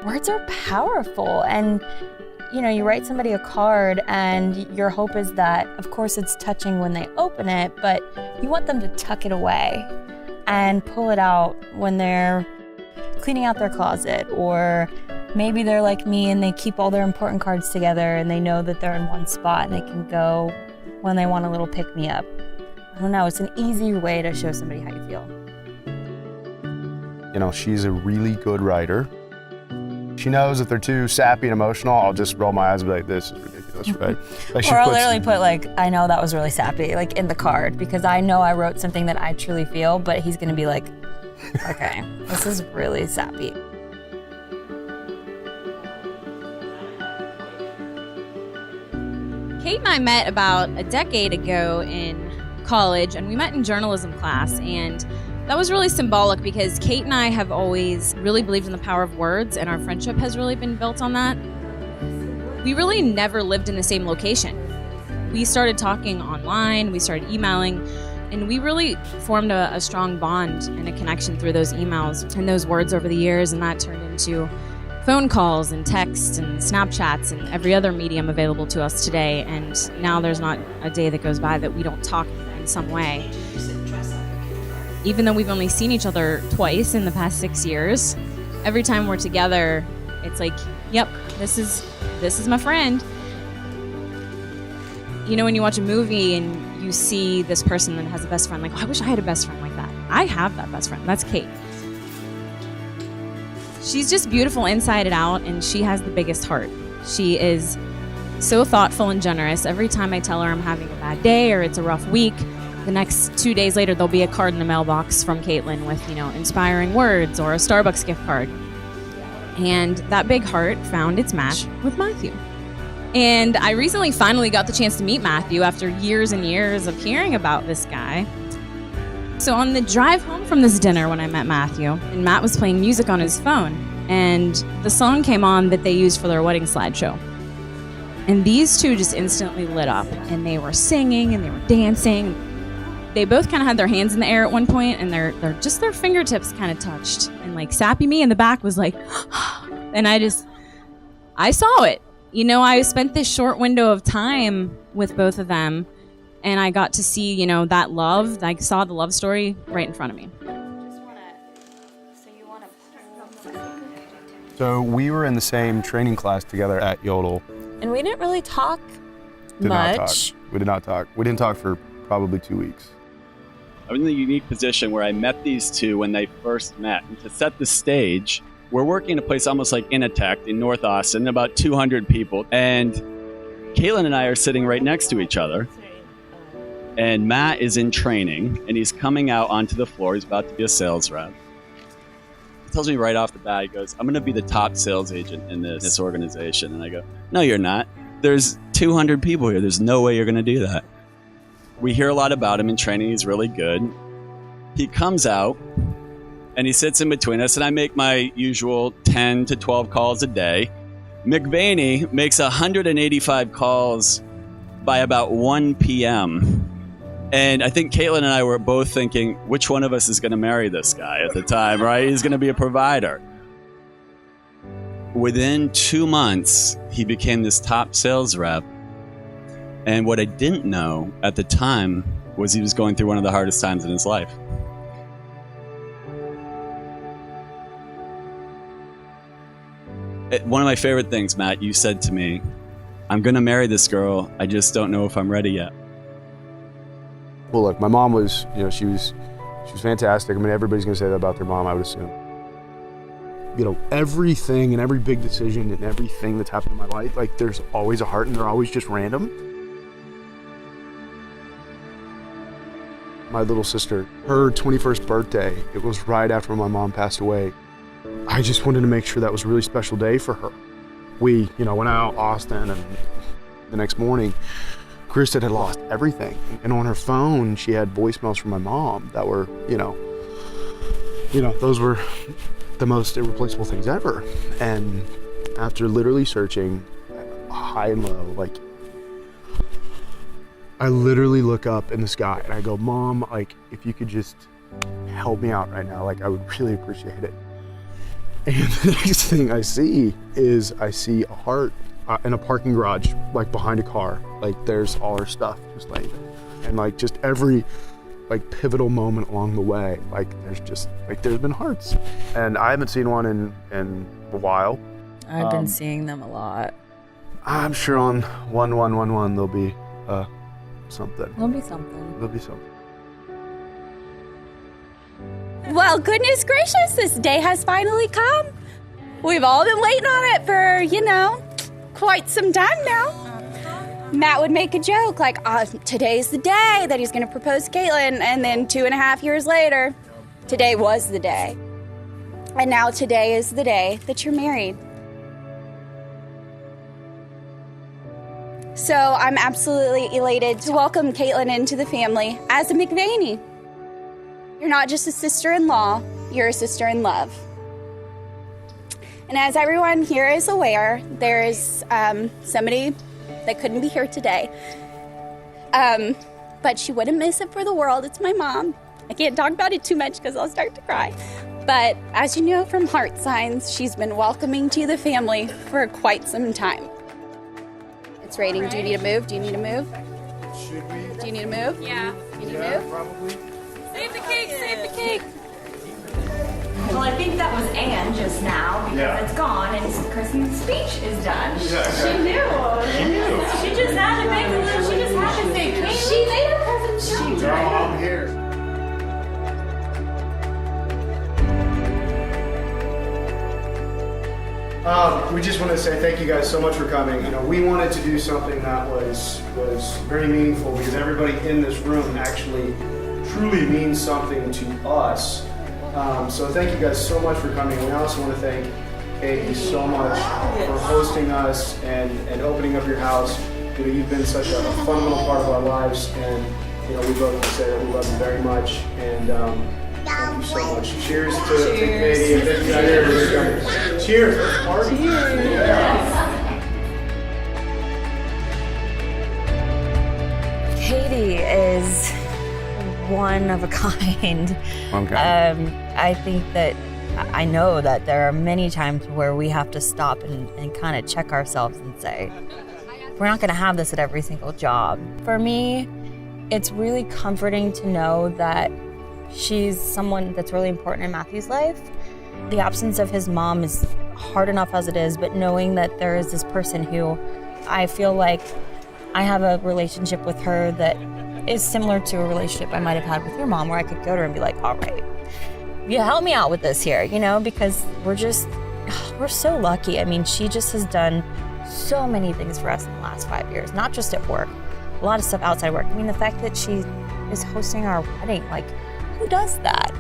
words are powerful. And you know, you write somebody a card and your hope is that, of course, it's touching when they open it, but you want them to tuck it away and pull it out when they're cleaning out their closet, or maybe they're like me and they keep all their important cards together and they know that they're in one spot and they can go when they want a little pick-me-up. I don't know, it's an easy way to show somebody how you feel. You know, she's a really good writer. She knows if they're too sappy and emotional, I'll just roll my eyes and be like, this is ridiculous, right? Like or I'll literally put like, I know that was really sappy, like in the card, because I know I wrote something that I truly feel, but he's gonna be like, okay, this is really sappy. Kate and I met about a decade ago in college, and we met in journalism class, and that was really symbolic because Kate and I have always really believed in the power of words, and our friendship has really been built on that. We really never lived in the same location. We started talking online, we started emailing, and we really formed a strong bond and a connection through those emails and those words over the years, and that turned into phone calls and texts and Snapchats and every other medium available to us today. And now there's not a day that goes by that we don't talk in some way. Even though we've only seen each other twice in the past 6 years, every time we're together, it's like, yep, this is my friend. You know, when you watch a movie and you see this person that has a best friend, like, oh, I wish I had a best friend like that. I have that best friend. That's Kate. She's just beautiful inside and out, and she has the biggest heart. She is so thoughtful and generous. Every time I tell her I'm having a bad day or it's a rough week, the next 2 days later, there'll be a card in the mailbox from Caitlin with, you know, inspiring words or a Starbucks gift card. And that big heart found its match with Matthew. And I recently finally got the chance to meet Matthew after years and years of hearing about this guy. So on the drive home from this dinner when I met Matthew, and Matt was playing music on his phone, and the song came on that they used for their wedding slideshow. And these two just instantly lit up, and they were singing and they were dancing. They both kind of had their hands in the air at one point, and their fingertips kind of touched. And like Sappy me in the back was like, and I saw it. You know, I spent this short window of time with both of them, and I got to see, you know, that love. I saw the love story right in front of me. So we were in the same training class together at Yodel. And we didn't really talk We much. did not talk. We didn't talk for probably 2 weeks. I was in the unique position where I met these two when they first met. And to set the stage, we're working in a place almost like Initech in North Austin, about 200 people. And Caitlin and I are sitting right next to each other. And Matt is in training, and he's coming out onto the floor. He's about to be a sales rep. He tells me right off the bat, he goes, I'm going to be the top sales agent in this organization. And I go, no, you're not. There's 200 people here. There's no way you're going to do that. We hear a lot about him in training. He's really good. He comes out, and he sits in between us, and I make my usual 10 to 12 calls a day. McVaney makes 185 calls by about 1 p.m., and I think Caitlin and I were both thinking, which one of us is going to marry this guy at the time, right? He's going to be a provider. Within 2 months, he became this top sales rep. And what I didn't know at the time was he was going through one of the hardest times in his life. One of my favorite things, Matt, you said to me, I'm going to marry this girl. I just don't know if I'm ready yet. Well, look, my mom was, you know, she was fantastic. I mean, everybody's going to say that about their mom, I would assume. You know, everything and every big decision and everything that's happened in my life, like, there's always a heart, and they're always just random. My little sister, her 21st birthday, it was right after my mom passed away. I just wanted to make sure that was a really special day for her. We, you know, went out Austin, and the next morning, Krista had lost everything. And on her phone, she had voicemails from my mom that were, you know, those were the most irreplaceable things ever. And after literally searching high and low, like, I literally look up in the sky and I go, Mom, like, if you could just help me out right now, like, I would really appreciate it. And the next thing I see is a heart in a parking garage, like behind a car. Like there's all her stuff just laid. And like just every like pivotal moment along the way, like there's been hearts. And I haven't seen one in a while. I've been seeing them a lot. I'm sure on 1111 there'll be something. There'll be something. There'll be something. Well, goodness gracious, this day has finally come. We've all been waiting on it for, quite some time now. Matt would make a joke like, today's the day that he's going to propose to Caitlin, and then 2.5 years later, today was the day. And now today is the day that you're married. So I'm absolutely elated to welcome Caitlin into the family as a McVaney. You're not just a sister-in-law, you're a sister in love. And as everyone here is aware, there is somebody that couldn't be here today. But she wouldn't miss it for the world. It's my mom. I can't talk about it too much because I'll start to cry. But as you know from Heart Signs, she's been welcoming to the family for quite some time. It's raining. Right. Do you need to move? Do you need to move? Should we? Do you need to move? Yeah. Do you need to move? Probably. Save the cake, save the cake. Well, I think that was Anne just now because it's gone and Kristen's speech is done. She knew. She just had to make a little, she just had to say cake. She made a presentation. I'm here. We just want to say thank you guys so much for coming. We wanted to do something that was very meaningful because everybody in this room actually truly means something to us. So thank you guys so much for coming. We also want to thank Katie so much for hosting us and opening up your house. You've been such a fundamental part of our lives, and we both say that we love you very much. And thank you so much. Cheers to Katie and thank you guys for coming. Cheers. Let's party. Cheers. Yeah. Katie is one of a kind. Okay. I think that I know that there are many times where we have to stop and kind of check ourselves and say, we're not going to have this at every single job. For me, it's really comforting to know that she's someone that's really important in Matthew's life. The absence of his mom is hard enough as it is, but knowing that there is this person who I feel like I have a relationship with her that is similar to a relationship I might have had with your mom, where I could go to her and be like, all right, you help me out with this here, because we're so lucky. I mean, she just has done so many things for us in the last 5 years, not just at work, a lot of stuff outside work. I mean, the fact that she is hosting our wedding, like, who does that?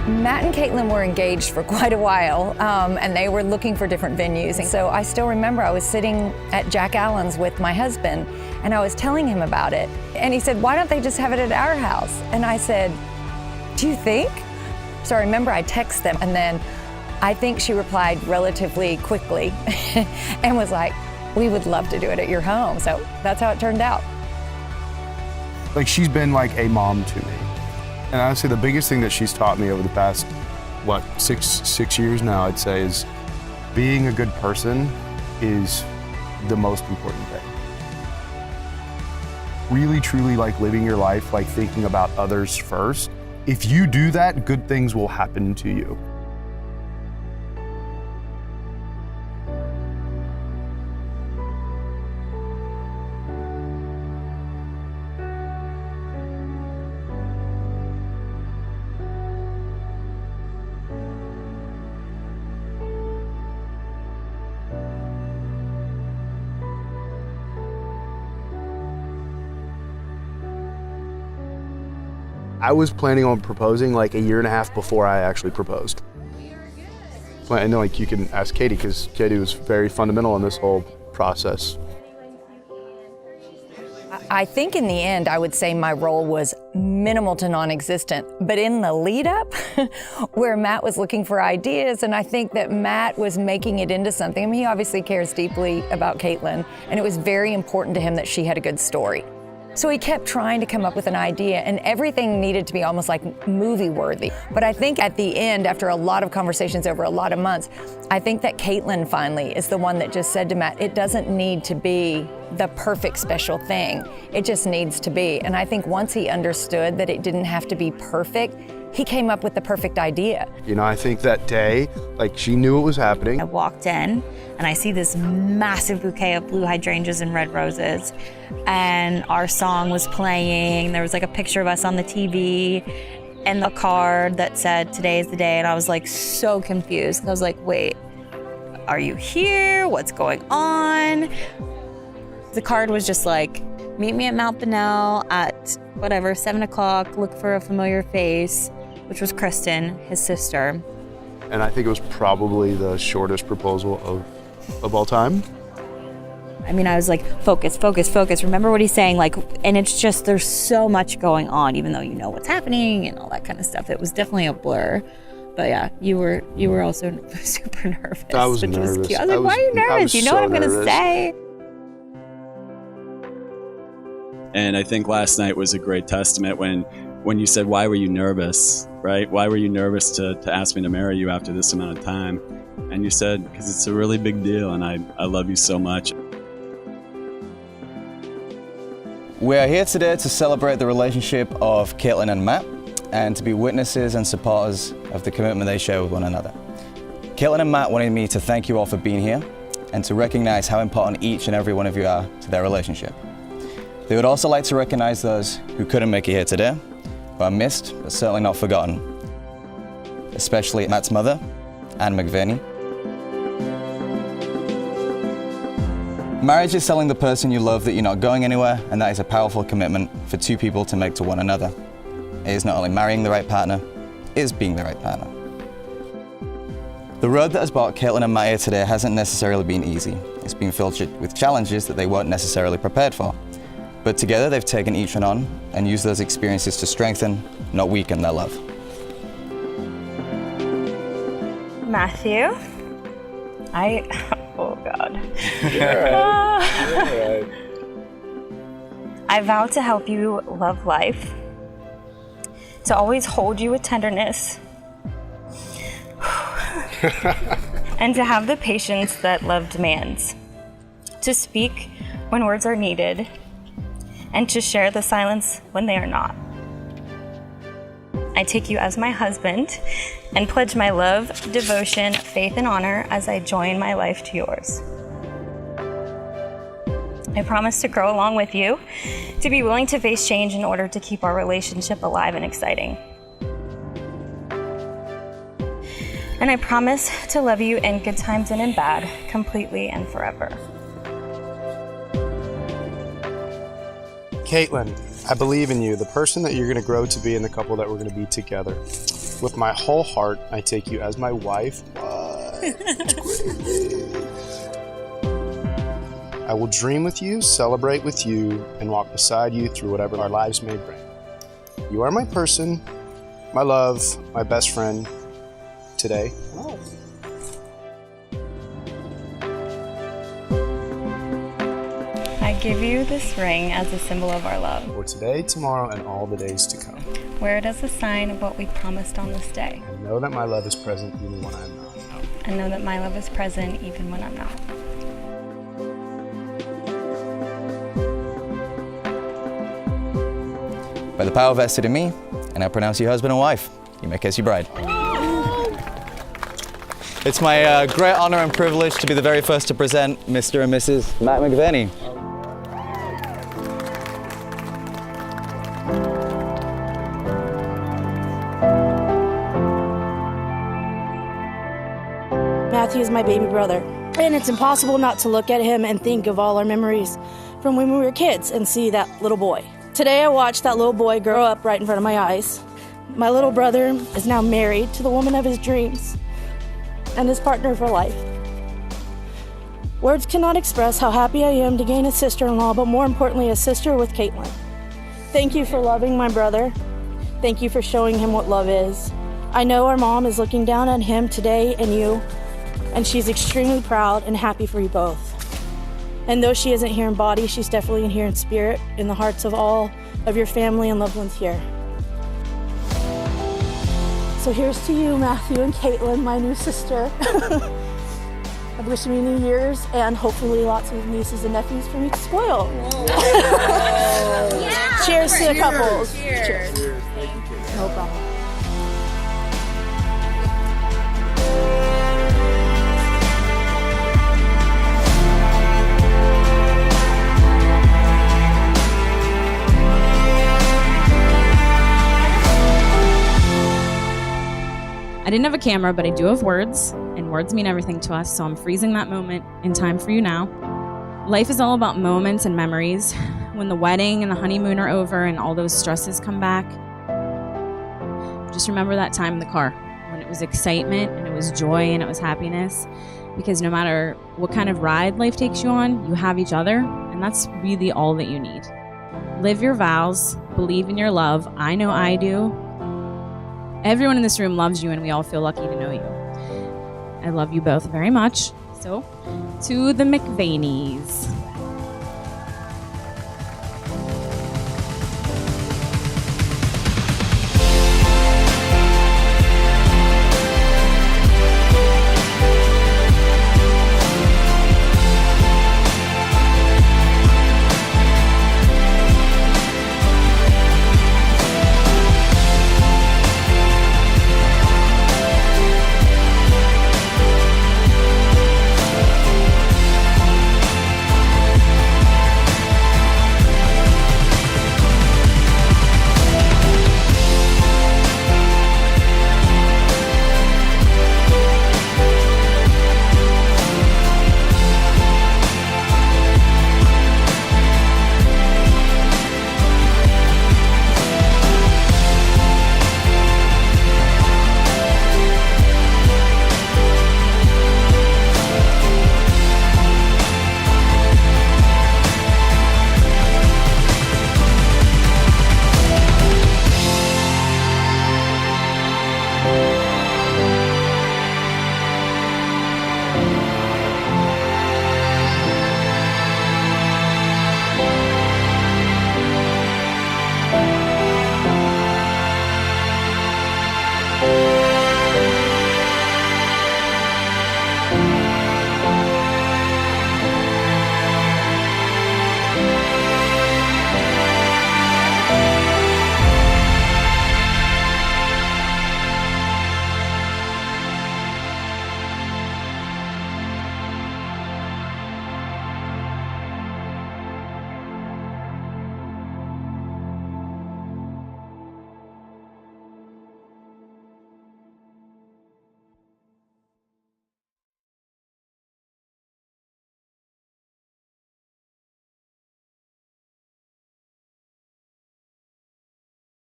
Matt and Caitlin were engaged for quite a while, and they were looking for different venues. And so I still remember I was sitting at Jack Allen's with my husband, and I was telling him about it. And he said, why don't they just have it at our house? And I said, do you think? So I remember I texted them, and then I think she replied relatively quickly and was like, we would love to do it at your home. So that's how it turned out. Like, she's been like a mom to me. And honestly, the biggest thing that she's taught me over the past, six years now, I'd say, is being a good person is the most important thing. Really, truly, like, living your life, like, thinking about others first. If you do that, good things will happen to you. I was planning on proposing like 1.5 years before I actually proposed. I know, like, you can ask Katie, because Katie was very fundamental in this whole process. I think in the end, I would say my role was minimal to non-existent. But in the lead up, where Matt was looking for ideas, and I think that Matt was making it into something. I mean, he obviously cares deeply about Caitlin, and it was very important to him that she had a good story. So he kept trying to come up with an idea, and everything needed to be almost like movie worthy. But I think at the end, after a lot of conversations over a lot of months, I think that Caitlin finally is the one that just said to Matt, it doesn't need to be the perfect special thing. It just needs to be. And I think once he understood that it didn't have to be perfect, he came up with the perfect idea. You know, I think that day, like, she knew it was happening. I walked in and I see this massive bouquet of blue hydrangeas and red roses, and our song was playing. There was like a picture of us on the TV and a card that said, "Today is the day," and I was like so confused. I was like, wait, are you here? What's going on? The card was just like, meet me at Mount Bonnell at whatever, 7 o'clock, look for a familiar face, which was Kristen, his sister. And I think it was probably the shortest proposal of all time. I mean, I was like, focus, focus, focus. Remember what he's saying, like, and it's just, there's so much going on, even though you know what's happening and all that kind of stuff. It was definitely a blur. But yeah, you were also super nervous. I was which nervous. Was cute. I was like, why are you nervous? You know what I'm gonna say. And I think last night was a great testament when you said, why were you nervous, right? Why were you nervous to ask me to marry you after this amount of time? And you said, because it's a really big deal and I love you so much. We are here today to celebrate the relationship of Caitlin and Matt and to be witnesses and supporters of the commitment they share with one another. Caitlin and Matt wanted me to thank you all for being here and to recognize how important each and every one of you are to their relationship. They would also like to recognize those who couldn't make it here today, who are missed but certainly not forgotten, especially Matt's mother, Anne McVerney. Marriage is telling the person you love that you're not going anywhere, and that is a powerful commitment for two people to make to one another. It is not only marrying the right partner, it is being the right partner. The road that has brought Caitlin and Matt here today hasn't necessarily been easy. It's been filled with challenges that they weren't necessarily prepared for. But together they've taken each one on and used those experiences to strengthen, not weaken their love. Matthew, oh God. I vow to help you love life, to always hold you with tenderness, and to have the patience that love demands, to speak when words are needed, and to share the silence when they are not. I take you as my husband and pledge my love, devotion, faith, and honor as I join my life to yours. I promise to grow along with you, to be willing to face change in order to keep our relationship alive and exciting. And I promise to love you in good times and in bad, completely and forever. Caitlin, I believe in you, the person that you're going to grow to be and the couple that we're going to be together. With my whole heart, I take you as my wife. I will dream with you, celebrate with you, and walk beside you through whatever our lives may bring. You are my person, my love, my best friend today. I give you this ring as a symbol of our love. For today, tomorrow, and all the days to come. Wear it as a sign of what we promised on this day. And know that my love is present even when I'm not. And know that my love is present even when I'm not. By the power vested in me, and I pronounce you husband and wife. You may kiss your bride. It's my great honor and privilege to be the very first to present Mr. and Mrs. Matt McVerney. Matthew is my baby brother, and it's impossible not to look at him and think of all our memories from when we were kids and see that little boy. Today I watched that little boy grow up right in front of my eyes. My little brother is now married to the woman of his dreams and his partner for life. Words cannot express how happy I am to gain a sister-in-law, but more importantly, a sister with Caitlin. Thank you for loving my brother. Thank you for showing him what love is. I know our mom is looking down on him today and you, and she's extremely proud and happy for you both. And though she isn't here in body, she's definitely here in spirit, in the hearts of all of your family and loved ones here. So here's to you, Matthew and Caitlin, my new sister. I wish you many years and hopefully lots of nieces and nephews for me to spoil. Yeah. Cheers to the couples. Cheers. Cheers. No problem. I didn't have a camera, but I do have words, and words mean everything to us, so I'm freezing that moment in time for you now. Life is all about moments and memories. When the wedding and the honeymoon are over and all those stresses come back, just remember that time in the car when it was excitement and it was joy and it was happiness, because no matter what kind of ride life takes you on, you have each other, and that's really all that you need. Live your vows, believe in your love. I know I do. Everyone in this room loves you, and we all feel lucky to know you. I love you both very much. So, to the McVaneys.